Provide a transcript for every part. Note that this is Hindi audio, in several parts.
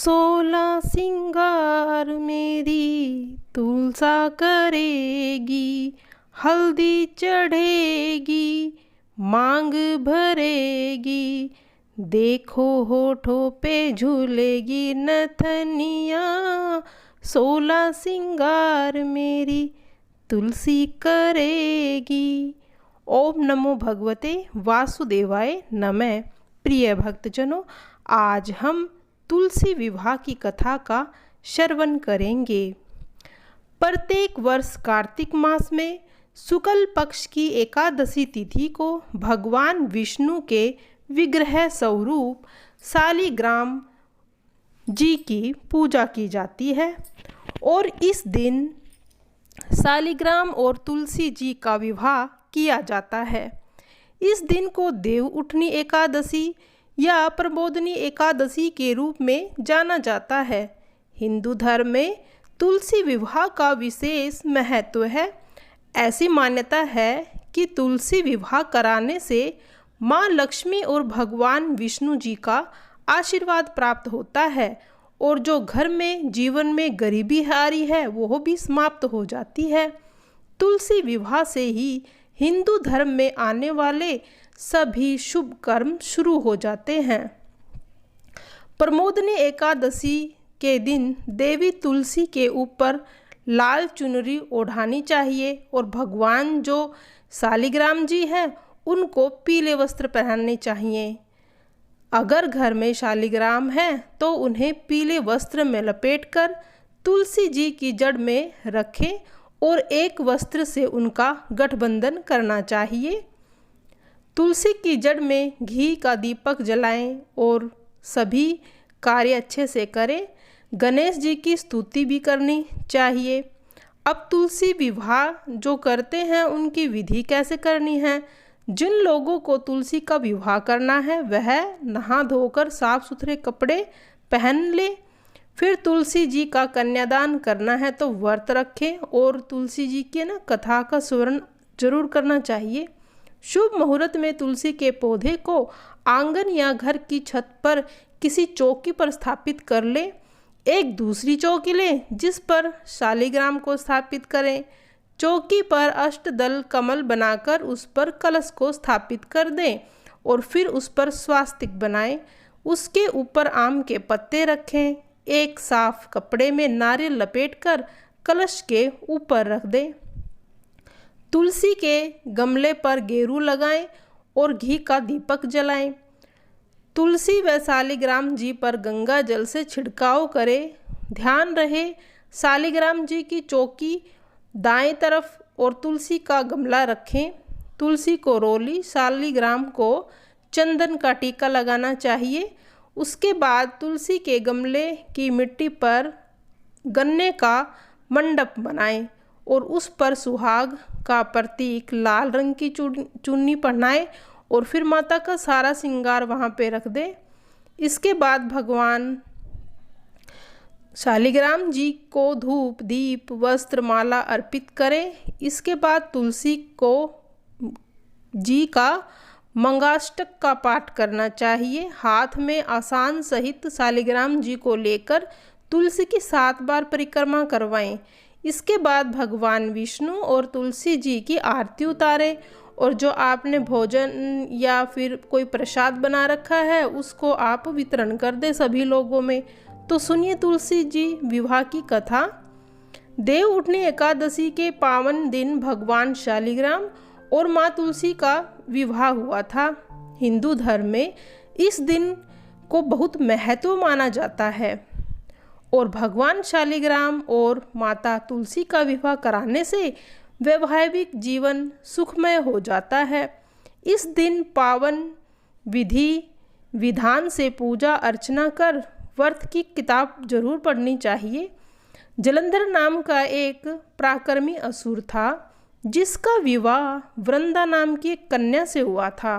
16 सिंगार मेरी तुलसा करेगी, हल्दी चढ़ेगी, मांग भरेगी, देखो होठों पे झूलेगी नथनिया। 16 सिंगार मेरी तुलसी करेगी। ओम नमो भगवते वासुदेवाय नमः। प्रिय भक्तजनों, आज हम तुलसी विवाह की कथा का श्रवण करेंगे। प्रत्येक वर्ष कार्तिक मास में शुक्ल पक्ष की एकादशी तिथि को भगवान विष्णु के विग्रह स्वरूप शालिग्राम जी की पूजा की जाती है और इस दिन शालिग्राम और तुलसी जी का विवाह किया जाता है। इस दिन को देव उठनी एकादशी या प्रबोधनी एकादशी के रूप में जाना जाता है। हिंदू धर्म में तुलसी विवाह का विशेष महत्व है। ऐसी मान्यता है कि तुलसी विवाह कराने से माँ लक्ष्मी और भगवान विष्णु जी का आशीर्वाद प्राप्त होता है और जो घर में जीवन में गरीबी आ रही है वो भी समाप्त हो जाती है। तुलसी विवाह से ही हिंदू धर्म में आने वाले सभी शुभ कर्म शुरू हो जाते हैं। प्रमोदनी एकादशी के दिन देवी तुलसी के ऊपर लाल चुनरी ओढ़ानी चाहिए और भगवान जो शालिग्राम जी हैं उनको पीले वस्त्र पहनने चाहिए। अगर घर में शालिग्राम है तो उन्हें पीले वस्त्र में लपेटकर तुलसी जी की जड़ में रखें और एक वस्त्र से उनका गठबंधन करना चाहिए। तुलसी की जड़ में घी का दीपक जलाएं और सभी कार्य अच्छे से करें। गणेश जी की स्तुति भी करनी चाहिए। अब तुलसी विवाह जो करते हैं उनकी विधि कैसे करनी है। जिन लोगों को तुलसी का विवाह करना है वह नहा धोकर साफ सुथरे कपड़े पहन ले। फिर तुलसी जी का कन्यादान करना है तो व्रत रखें और तुलसी जी के कथा का स्मरण जरूर करना चाहिए। शुभ मुहूर्त में तुलसी के पौधे को आंगन या घर की छत पर किसी चौकी पर स्थापित कर ले। एक दूसरी चौकी लें जिस पर शालिग्राम को स्थापित करें। चौकी पर अष्टदल कमल बनाकर उस पर कलश को स्थापित कर दें और फिर उस पर स्वास्तिक बनाएं। उसके ऊपर आम के पत्ते रखें। एक साफ कपड़े में नारियल लपेटकर कलश के ऊपर रख दें। तुलसी के गमले पर गेरू लगाएं और घी का दीपक जलाएं। तुलसी व शालिग्राम जी पर गंगा जल से छिड़काव करें। ध्यान रहे शालिग्राम जी की चौकी दाएं तरफ और तुलसी का गमला रखें। तुलसी को रोली, शालिग्राम को चंदन का टीका लगाना चाहिए। उसके बाद तुलसी के गमले की मिट्टी पर गन्ने का मंडप बनाएं और उस पर सुहाग का प्रतीक लाल रंग की चुन्नी पहनाएं और फिर माता का सारा श्रृंगार वहाँ पे रख दें। इसके बाद भगवान शालिग्राम जी को धूप, दीप, वस्त्र, माला अर्पित करें। इसके बाद तुलसी को जी का मंगाष्टक का पाठ करना चाहिए। हाथ में आसान सहित शालिग्राम जी को लेकर तुलसी की 7 बार परिक्रमा करवाएं। इसके बाद भगवान विष्णु और तुलसी जी की आरती उतारें और जो आपने भोजन या फिर कोई प्रसाद बना रखा है उसको आप वितरण कर दें सभी लोगों में। तो सुनिए तुलसी जी विवाह की कथा। देव उठनी एकादशी के पावन दिन भगवान शालिग्राम और माँ तुलसी का विवाह हुआ था। हिंदू धर्म में इस दिन को बहुत महत्व माना जाता है और भगवान शालिग्राम और माता तुलसी का विवाह कराने से वैवाहिक जीवन सुखमय हो जाता है। इस दिन पावन विधि विधान से पूजा अर्चना कर व्रत की किताब जरूर पढ़नी चाहिए। जलंधर नाम का एक पराक्रमी असुर था जिसका विवाह वृंदा नाम की एक कन्या से हुआ था।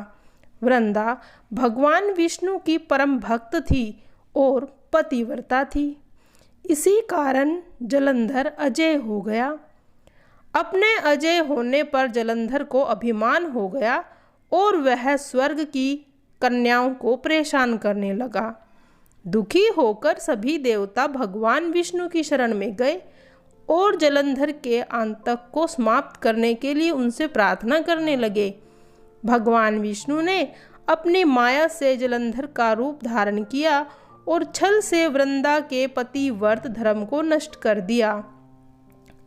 वृंदा भगवान विष्णु की परम भक्त थी और पतिव्रता थी। इसी कारण जलंधर अजय हो गया। अपने अजय होने पर जलंधर को अभिमान हो गया और वह स्वर्ग की कन्याओं को परेशान करने लगा। दुखी होकर सभी देवता भगवान विष्णु की शरण में गए और जलंधर के आतंक को समाप्त करने के लिए उनसे प्रार्थना करने लगे। भगवान विष्णु ने अपनी माया से जलंधर का रूप धारण किया और छल से वृंदा के पतिव्रत धर्म को नष्ट कर दिया।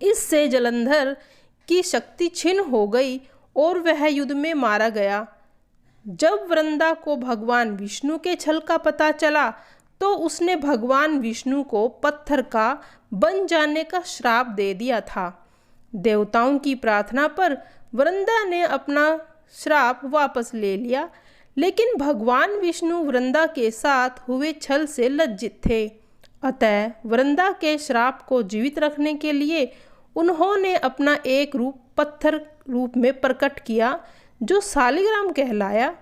इससे जलंधर की शक्ति छिन्न हो गई और वह युद्ध में मारा गया। जब वृंदा को भगवान विष्णु के छल का पता चला तो उसने भगवान विष्णु को पत्थर का बन जाने का श्राप दे दिया था। देवताओं की प्रार्थना पर वृंदा ने अपना श्राप वापस ले लिया, लेकिन भगवान विष्णु वृंदा के साथ हुए छल से लज्जित थे। अतः वृंदा के श्राप को जीवित रखने के लिए उन्होंने अपना एक रूप पत्थर रूप में प्रकट किया जो शालिग्राम कहलाया।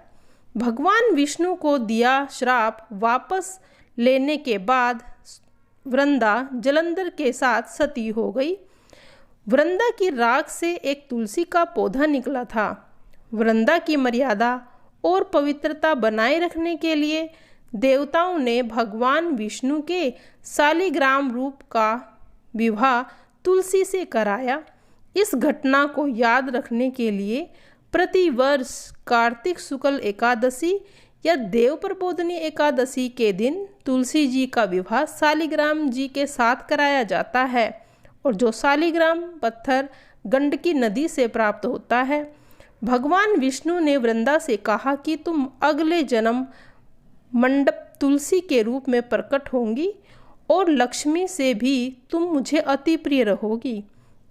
भगवान विष्णु को दिया श्राप वापस लेने के बाद वृंदा जलंधर के साथ सती हो गई। वृंदा की राख से एक तुलसी का पौधा निकला था। वृंदा की मर्यादा और पवित्रता बनाए रखने के लिए देवताओं ने भगवान विष्णु के शालिग्राम रूप का विवाह तुलसी से कराया। इस घटना को याद रखने के लिए प्रतिवर्ष कार्तिक शुक्ल एकादशी या देव प्रबोधनी एकादशी के दिन तुलसी जी का विवाह शालिग्राम जी के साथ कराया जाता है और जो शालिग्राम पत्थर गंडकी नदी से प्राप्त होता है। भगवान विष्णु ने वृंदा से कहा कि तुम अगले जन्म मंडप तुलसी के रूप में प्रकट होंगी और लक्ष्मी से भी तुम मुझे अति प्रिय रहोगी।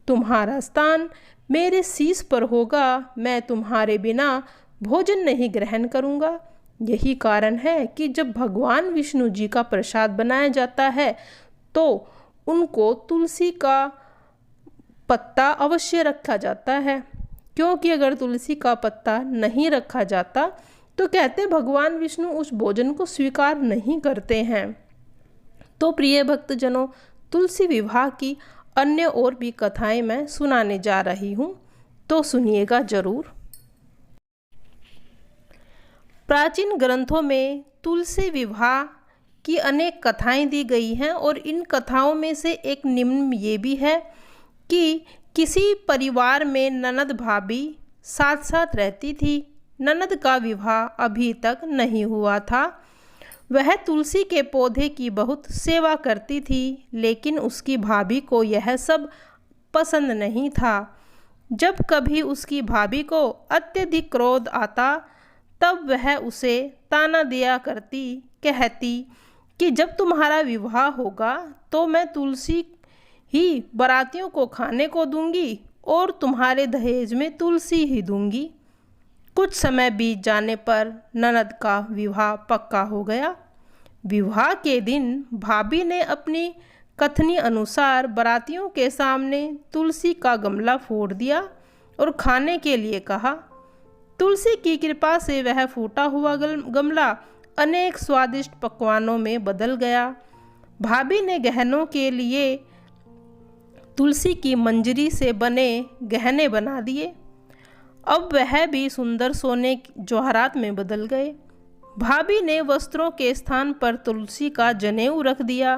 तुम्हारा स्थान मेरे शीश पर होगा। मैं तुम्हारे बिना भोजन नहीं ग्रहण करूँगा। यही कारण है कि जब भगवान विष्णु जी का प्रसाद बनाया जाता है तो उनको तुलसी का पत्ता अवश्य रखा जाता है, क्योंकि अगर तुलसी का पत्ता नहीं रखा जाता तो कहते भगवान विष्णु उस भोजन को स्वीकार नहीं करते हैं। तो प्रिय भक्तजनों, तुलसी विवाह की अन्य और भी कथाएं मैं सुनाने जा रही हूँ, तो सुनिएगा जरूर। प्राचीन ग्रंथों में तुलसी विवाह की अनेक कथाएं दी गई हैं और इन कथाओं में से एक निम्न ये भी है कि किसी परिवार में ननद भाभी साथ साथ रहती थी। ननद का विवाह अभी तक नहीं हुआ था। वह तुलसी के पौधे की बहुत सेवा करती थी, लेकिन उसकी भाभी को यह सब पसंद नहीं था। जब कभी उसकी भाभी को अत्यधिक क्रोध आता तब वह उसे ताना दिया करती, कहती कि जब तुम्हारा विवाह होगा तो मैं तुलसी ही बारातियों को खाने को दूंगी और तुम्हारे दहेज में तुलसी ही दूंगी। कुछ समय बीत जाने पर ननद का विवाह पक्का हो गया। विवाह के दिन भाभी ने अपनी कथनी अनुसार बारातियों के सामने तुलसी का गमला फोड़ दिया और खाने के लिए कहा। तुलसी की कृपा से वह फूटा हुआ गमला अनेक स्वादिष्ट पकवानों में बदल गया। भाभी ने गहनों के लिए तुलसी की मंजरी से बने गहने बना दिए। अब वह भी सुंदर सोने जवाहरात में बदल गए। भाभी ने वस्त्रों के स्थान पर तुलसी का जनेऊ रख दिया।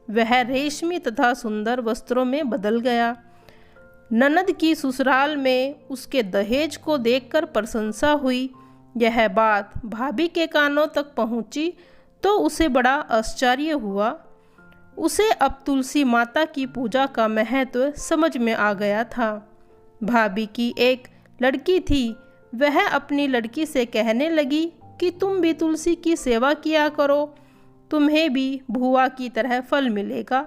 वह रेशमी तथा सुंदर वस्त्रों में बदल गया। ननद की ससुराल में उसके दहेज को देखकर प्रशंसा हुई। यह बात भाभी के कानों तक पहुंची तो उसे बड़ा आश्चर्य हुआ। उसे अब तुलसी माता की पूजा का महत्व समझ में आ गया था। भाभी की एक लड़की थी। वह अपनी लड़की से कहने लगी कि तुम भी तुलसी की सेवा किया करो, तुम्हें भी भुआ की तरह फल मिलेगा।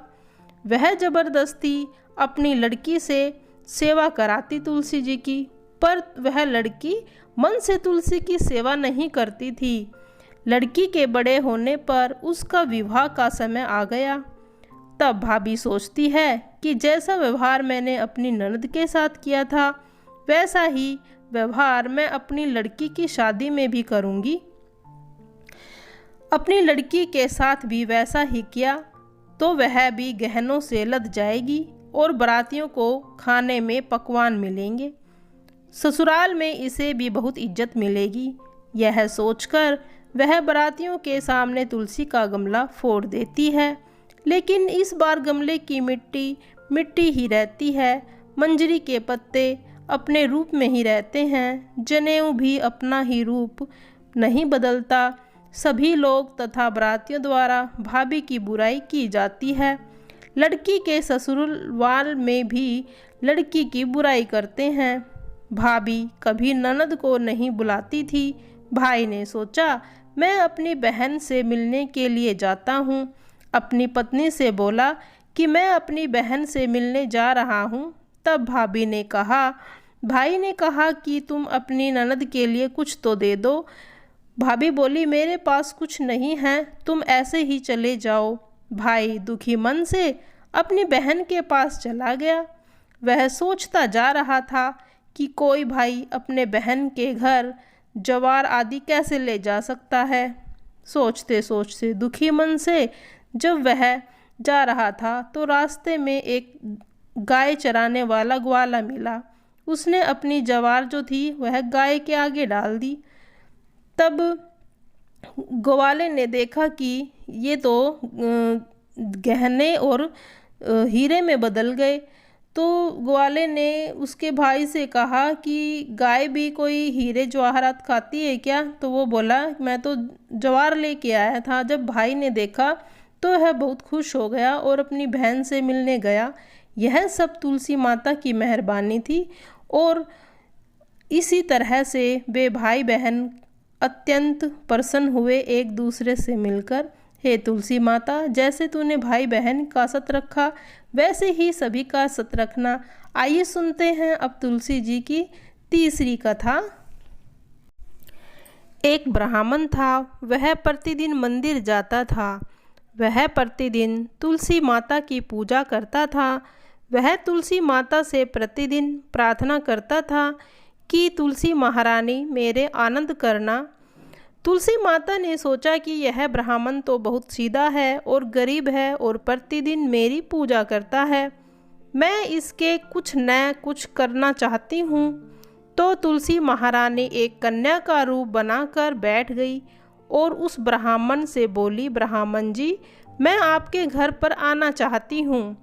वह जबरदस्ती अपनी लड़की से सेवा कराती तुलसी जी की, पर वह लड़की मन से तुलसी की सेवा नहीं करती थी। लड़की के बड़े होने पर उसका विवाह का समय आ गया। तब भाभी सोचती है कि जैसा व्यवहार मैंने अपनी ननद के साथ किया था वैसा ही व्यवहार मैं अपनी लड़की की शादी में भी करूंगी। अपनी लड़की के साथ भी वैसा ही किया तो वह भी गहनों से लद जाएगी और बारातियों को खाने में पकवान मिलेंगे। ससुराल में इसे भी बहुत इज्जत मिलेगी। यह सोचकर वह बारातियों के सामने तुलसी का गमला फोड़ देती है, लेकिन इस बार गमले की मिट्टी मिट्टी ही रहती है। मंजरी के पत्ते अपने रूप में ही रहते हैं। जनेऊ भी अपना ही रूप नहीं बदलता। सभी लोग तथा बारातियों द्वारा भाभी की बुराई की जाती है। लड़की के ससुराल में भी लड़की की बुराई करते हैं। भाभी कभी ननद को नहीं बुलाती थी। भाई ने सोचा, मैं अपनी बहन से मिलने के लिए जाता हूँ। अपनी पत्नी से बोला कि मैं अपनी बहन से मिलने जा रहा हूँ। तब भाई ने कहा कि तुम अपनी ननद के लिए कुछ तो दे दो। भाभी बोली, मेरे पास कुछ नहीं है, तुम ऐसे ही चले जाओ। भाई दुखी मन से अपनी बहन के पास चला गया। वह सोचता जा रहा था कि कोई भाई अपने बहन के घर जवार आदि कैसे ले जा सकता है। सोचते सोचते दुखी मन से जब वह जा रहा था तो रास्ते में एक गाय चराने वाला ग्वाला मिला। उसने अपनी जवार जो थी वह गाय के आगे डाल दी। तब ग्वाले ने देखा कि ये तो गहने और हीरे में बदल गए। तो ग्वाले ने उसके भाई से कहा कि गाय भी कोई हीरे जवाहरात खाती है क्या? तो वो बोला, मैं तो जवार लेके आया था। जब भाई ने देखा तो वह बहुत खुश हो गया और अपनी बहन से मिलने गया। यह सब तुलसी माता की मेहरबानी थी और इसी तरह से वे भाई बहन अत्यंत प्रसन्न हुए एक दूसरे से मिलकर। हे तुलसी माता, जैसे तूने भाई बहन का सत रखा वैसे ही सभी का सत रखना। आइए सुनते हैं अब तुलसी जी की तीसरी कथा। एक ब्राह्मण था, वह प्रतिदिन मंदिर जाता था। वह प्रतिदिन तुलसी माता की पूजा करता था। वह तुलसी माता से प्रतिदिन प्रार्थना करता था कि तुलसी महारानी मेरे आनंद करना। तुलसी माता ने सोचा कि यह ब्राह्मण तो बहुत सीधा है और गरीब है और प्रतिदिन मेरी पूजा करता है, मैं इसके कुछ न कुछ करना चाहती हूँ। तो तुलसी महारानी एक कन्या का रूप बनाकर बैठ गई और उस ब्राह्मण से बोली, ब्राह्मण जी, मैं आपके घर पर आना चाहती हूँ।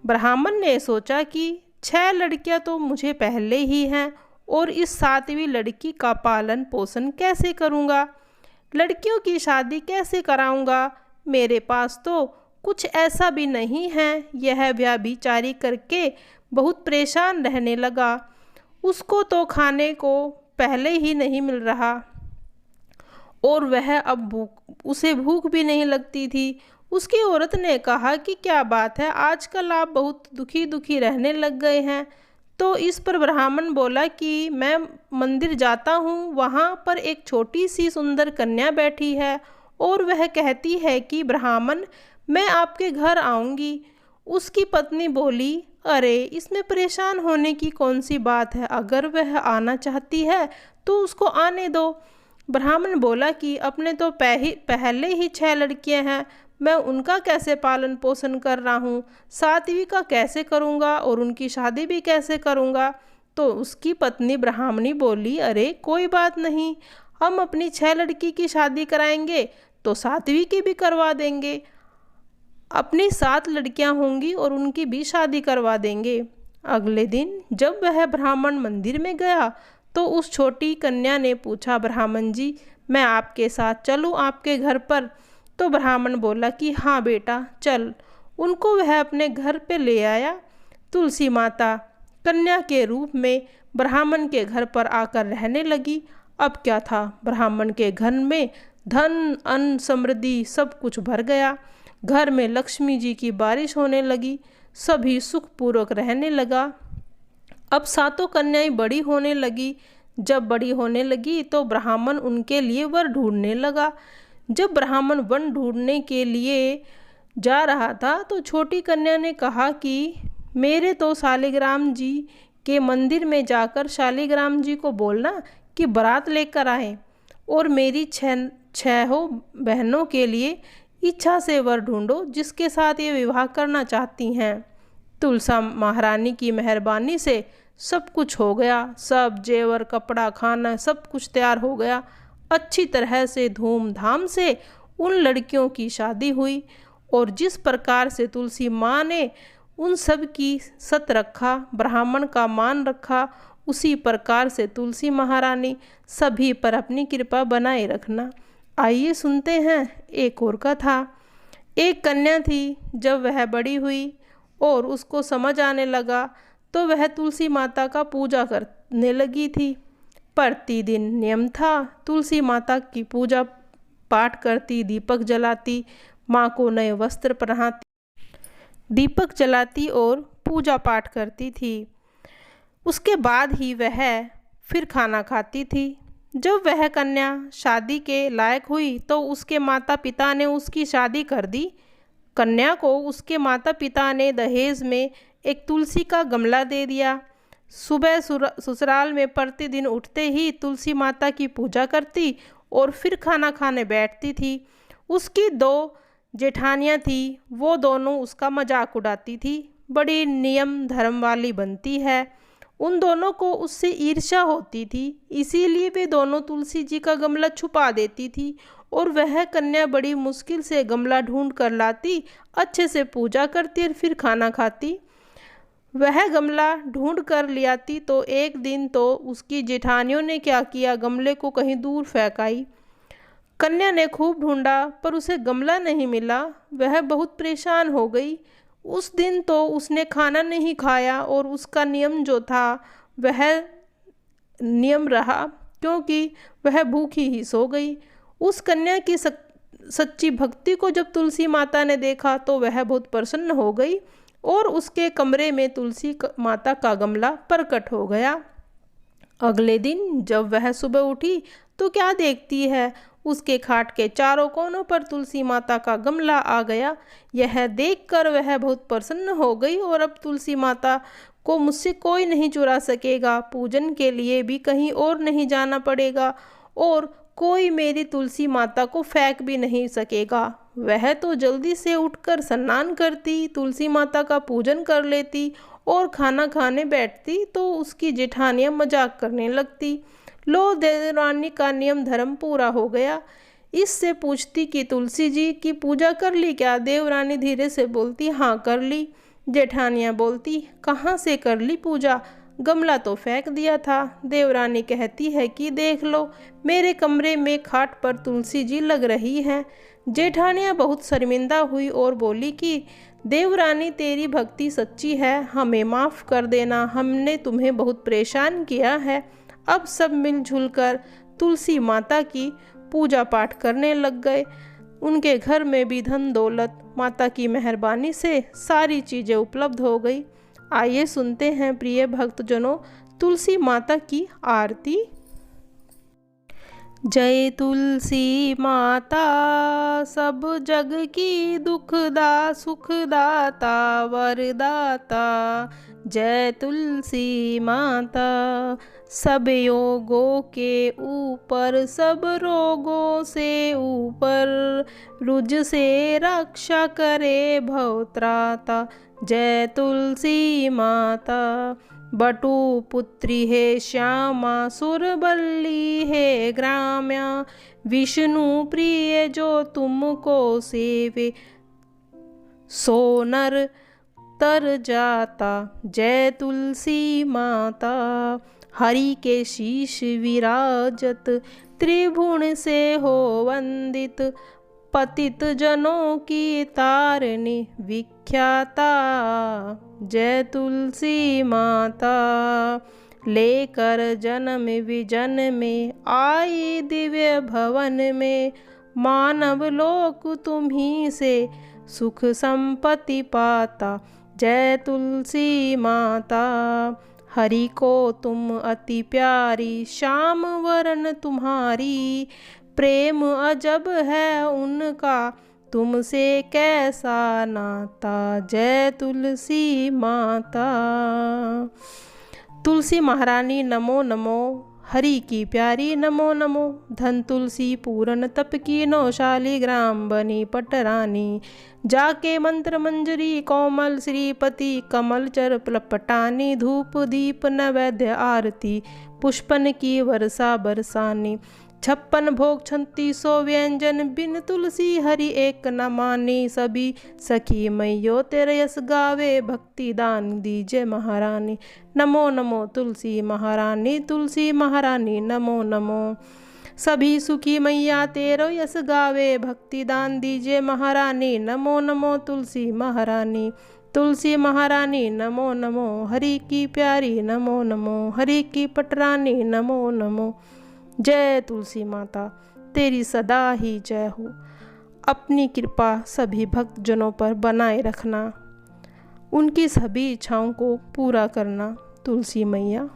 ब्राह्मण ने सोचा कि 6 लड़कियाँ तो मुझे पहले ही हैं और इस 7वीं लड़की का पालन पोषण कैसे करूँगा, लड़कियों की शादी कैसे कराऊँगा, मेरे पास तो कुछ ऐसा भी नहीं है। यह व्यभिचारी करके बहुत परेशान रहने लगा। उसको तो खाने को पहले ही नहीं मिल रहा और वह अब उसे भूख भी नहीं लगती थी। उसकी औरत ने कहा कि क्या बात है, आजकल आप बहुत दुखी दुखी रहने लग गए हैं। तो इस पर ब्राह्मण बोला कि मैं मंदिर जाता हूँ, वहाँ पर एक छोटी सी सुंदर कन्या बैठी है और वह कहती है कि ब्राह्मण, मैं आपके घर आऊँगी। उसकी पत्नी बोली, अरे इसमें परेशान होने की कौन सी बात है, अगर वह आना चाहती है तो उसको आने दो। ब्राह्मण बोला कि अपने तो पहले ही 6 लड़कियां हैं, मैं उनका कैसे पालन पोषण कर रहा हूँ, 7वीं का कैसे करूँगा और उनकी शादी भी कैसे करूँगा। तो उसकी पत्नी ब्राह्मणी बोली, अरे कोई बात नहीं, हम अपनी 6 लड़की की शादी कराएंगे तो 7वीं की भी करवा देंगे। अपनी 7 लड़कियां होंगी और उनकी भी शादी करवा देंगे। अगले दिन जब वह ब्राह्मण मंदिर में गया तो उस छोटी कन्या ने पूछा, ब्राह्मण जी, मैं आपके साथ चलूं आपके घर पर? तो ब्राह्मण बोला कि हाँ बेटा चल। उनको वह अपने घर पे ले आया। तुलसी माता कन्या के रूप में ब्राह्मण के घर पर आकर रहने लगी। अब क्या था, ब्राह्मण के घर में धन अन्न समृद्धि सब कुछ भर गया। घर में लक्ष्मी जी की बारिश होने लगी, सभी सुखपूर्वक रहने लगा। अब 7 कन्याएं बड़ी होने लगी। जब बड़ी होने लगी तो ब्राह्मण उनके लिए वर ढूंढने लगा। जब ब्राह्मण वन ढूंढने के लिए जा रहा था तो छोटी कन्या ने कहा कि मेरे तो शालिग्राम जी के मंदिर में जाकर शालिग्राम जी को बोलना कि बारात लेकर आए और मेरी 6 बहनों के लिए इच्छा से वर ढूंढो जिसके साथ ये विवाह करना चाहती हैं। तुलसा महारानी की मेहरबानी से सब कुछ हो गया। सब जेवर कपड़ा खाना सब कुछ तैयार हो गया। अच्छी तरह से धूमधाम से उन लड़कियों की शादी हुई। और जिस प्रकार से तुलसी माँ ने उन सब की सत रखा, ब्राह्मण का मान रखा, उसी प्रकार से तुलसी महारानी सभी पर अपनी कृपा बनाए रखना। आइए सुनते हैं एक और कथा। एक कन्या थी। जब वह बड़ी हुई और उसको समझ आने लगा तो वह तुलसी माता का पूजा करने लगी थी। प्रतिदिन नियम था, तुलसी माता की पूजा पाठ करती, दीपक जलाती, माँ को नए वस्त्र पहनाती, दीपक जलाती और पूजा पाठ करती थी। उसके बाद ही वह फिर खाना खाती थी। जब वह कन्या शादी के लायक हुई तो उसके माता पिता ने उसकी शादी कर दी। कन्या को उसके माता पिता ने दहेज में एक तुलसी का गमला दे दिया। सुबह ससुराल में प्रतिदिन उठते ही तुलसी माता की पूजा करती और फिर खाना खाने बैठती थी। उसकी 2 जेठानियाँ थीं, वो दोनों उसका मजाक उड़ाती थी। बड़ी नियम धर्म वाली बनती है। उन दोनों को उससे ईर्ष्या होती थी, इसीलिए वे दोनों तुलसी जी का गमला छुपा देती थी और वह कन्या बड़ी मुश्किल से गमला ढूंढ कर लाती, अच्छे से पूजा करती और फिर खाना खाती। वह गमला ढूंढ कर ले आती तो एक दिन तो उसकी जेठानियों ने क्या किया, गमले को कहीं दूर फेंक आई। कन्या ने खूब ढूंढा पर उसे गमला नहीं मिला। वह बहुत परेशान हो गई। उस दिन तो उसने खाना नहीं खाया और उसका नियम जो था वह नियम रहा, क्योंकि वह भूखी ही सो गई। उस कन्या की सच्ची भक्ति को जब तुलसी माता ने देखा तो वह बहुत प्रसन्न हो गई और उसके कमरे में तुलसी माता का गमला प्रकट हो गया। अगले दिन जब वह सुबह उठी तो क्या देखती है, उसके खाट के चारों कोनों पर तुलसी माता का गमला आ गया। यह देखकर वह बहुत प्रसन्न हो गई और अब तुलसी माता को मुझसे कोई नहीं चुरा सकेगा, पूजन के लिए भी कहीं और नहीं जाना पड़ेगा और कोई मेरी तुलसी माता को फेंक भी नहीं सकेगा। वह तो जल्दी से उठकर स्नान करती, तुलसी माता का पूजन कर लेती और खाना खाने बैठती तो उसकी जेठानियाँ मजाक करने लगती। लो, देवरानी का नियम धर्म पूरा हो गया। इससे पूछती कि तुलसी जी की पूजा कर ली क्या? देवरानी धीरे से बोलती, हाँ कर ली। जेठानियाँ बोलती, कहाँ से कर ली पूजा? गमला तो फेंक दिया था। देवरानी कहती है कि देख लो, मेरे कमरे में खाट पर तुलसी जी लग रही हैं। जेठानियाँ बहुत शर्मिंदा हुई और बोली कि देवरानी तेरी भक्ति सच्ची है, हमें माफ़ कर देना, हमने तुम्हें बहुत परेशान किया है। अब सब मिलजुल कर तुलसी माता की पूजा पाठ करने लग गए। उनके घर में भी धन दौलत माता की मेहरबानी से सारी चीज़ें उपलब्ध हो गई। आइए सुनते हैं प्रिय भक्तजनों तुलसी माता की आरती। जय तुलसी माता, सब जग की दुखदा सुखदाता वरदाता। जय तुलसी माता, सब योगों के ऊपर, सब रोगों से ऊपर, रुज से रक्षा करे भवत्राता। जय तुलसी माता, बटु पुत्री है श्यामा, सुरबल्ली है ग्राम्या, विष्णु प्रिय जो तुमको सेवे, सोनर तर जाता। जय तुलसी माता, हरि के शीश विराजत, त्रिभुवन से हो वंदित, पतित जनों की तारणी विख्याता। जय तुलसी माता, लेकर जन्म विजन में आई दिव्य भवन में, मानव लोक तुम्ही से सुख संपत्ति पाता। जय तुलसी माता, हरि को तुम अति प्यारी, श्याम वरण तुम्हारी, प्रेम अजब है उनका, तुमसे कैसा नाता। जय तुलसी माता। तुलसी महारानी नमो नमो, हरि की प्यारी नमो नमो। धन तुलसी पूरन तप की नौशाली, ग्राम बनी पटरानी, जाके मंत्र मंजरी कोमल श्रीपति, कमल चर पलपटानी, धूप दीप नैवेद्य आरती, पुष्पन की वर्षा बरसानी। 56 भोग 3600 व्यंजन, बिन तुलसी हरि एक न मानी। सभी सखी मैयो तेरे यस गावे, भक्ति दान दीजे महारानी। नमो नमो तुलसी महारानी, तुलसी महारानी नमो नमो। सभी सुखी मैया तेरो यस गावे, भक्ति दान दीजे महारानी। नमो नमो तुलसी महारानी, तुलसी महारानी नमो नमो। हरि की प्यारी नमो नमो, हरि की पटरानी नमो नमो। जय तुलसी माता, तेरी सदा ही जय हो। अपनी कृपा सभी भक्तजनों पर बनाए रखना, उनकी सभी इच्छाओं को पूरा करना तुलसी मैया।